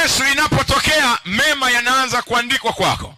Yesu inapotokea, mema yanaanza kuandikwa kwako.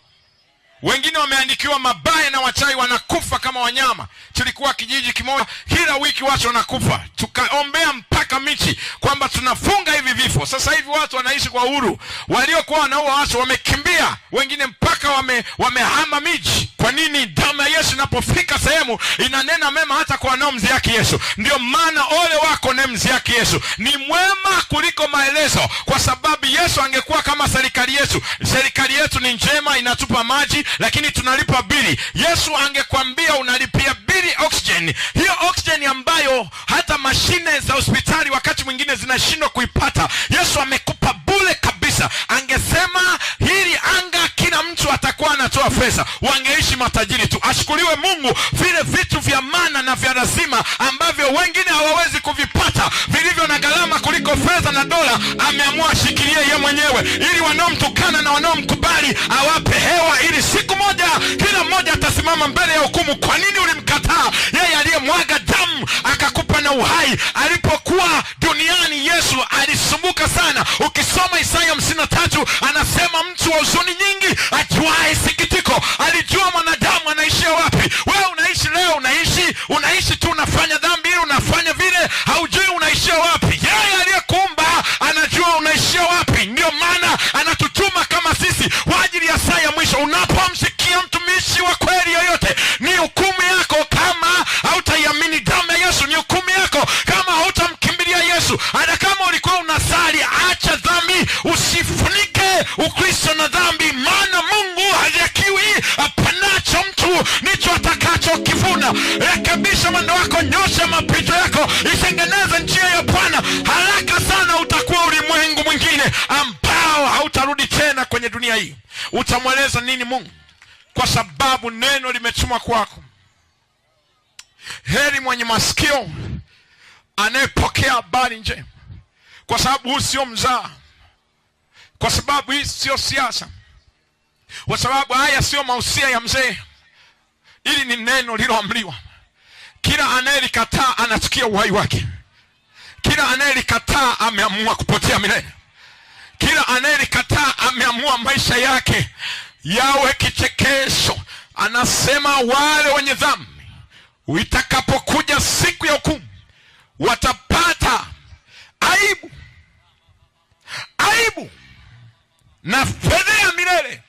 Wengine wameandikiwa mabaya na wachawi, wanakufa kama wanyama. Tulikuwa kijiji kimoja, kila wiki watu wanakufa. Tukaombea mpaka miti kwamba tunafunga hivi vifo. Sasa hivi watu wanaishi kwa uhuru. Waliokuwa wanaua watu wamekimbia, wengine mpaka wamehama miji. Kwa nini? Damu ya Yesu inapofika sehemu inanena mema hata kwa wanaomdhihaki Yesu. Ndio maana ole wako na mdhihaki Yesu. Ni mwema kuliko maelezo, kwa sababu Yesu angekuwa kama serikali yetu. Serikali yetu ni njema, inatupa maji, lakini tunalipa bili. Yesu angekwambia unalipia bili oxygen. Hiyo oxygen ambayo hata mashine za hospitali wakati mwingine zinashindwa kuipata, Yesu amekupa bure kabisa. Angesema hili anga kila mtu atakuwa anatoa pesa, wangeishi matajiri tu. Ashukuriwe Mungu, vile vitu vya maana na vya lazima ambavyo wengine hawawezi kuvipata, vilivyo na gharama kuliko fedha na dola, ameamua shikilie yeye mwenyewe, ili wanaomtukana na wanaomkubali awape hewa, ili siku moja kila mmoja atasimama mbele ya hukumu. Kwa nini ulimkataa yeye aliyemwaga damu akakupa na uhai? Alipokuwa duniani Yesu alisumbuka sana. Ukisoma Isaya 53 anasema mtu wa huzuni nyingi ajuaye sikitiko. Alijua mwanadamu anaishia wapi. Wewe unaishi leo, unaishi tu unafanya dhambi, unafanya vile, haujui unaishia wapi. Yeye aliyekuumba anajua unaishia wapi. Ndio maana anatutuma kama sisi kwa ajili ya saa ya mwisho. Unapomsikia mtumishi wa kweli yoyote, ni hukumu yako kama hautaiamini damu ya Yesu. Ni hukumu yako kama hautamkimbilia Yesu. Hata kama ulikuwa unasali, acha dhambi, usifunike Ukristo na dhambi, maana Mungu hajakiwi apanacho mtu nicho atakacho kivuna. Rekebisha mwendo wako, nyosha mapito yako, itengeneze njia ya Bwana. Haraka sana utakuwa ulimwengu mwingine ambao hautarudi tena kwenye dunia hii. Utamweleza nini Mungu? Kwa sababu neno limetumwa kwako. Heri mwenye masikio anayepokea habari njema, kwa sababu huu sio mzaa, kwa sababu hii sio siasa, kwa sababu haya sio mausia ya mzee. Hili ni neno liloamriwa. Kila anayelikataa anachukia uhai wake. Kila anayelikataa ameamua kupotea milele. Kila anayelikataa ameamua maisha yake yawe kichekesho. Anasema wale wenye dhambi itakapokuja siku ya hukumu watapata aibu na fedheha milele.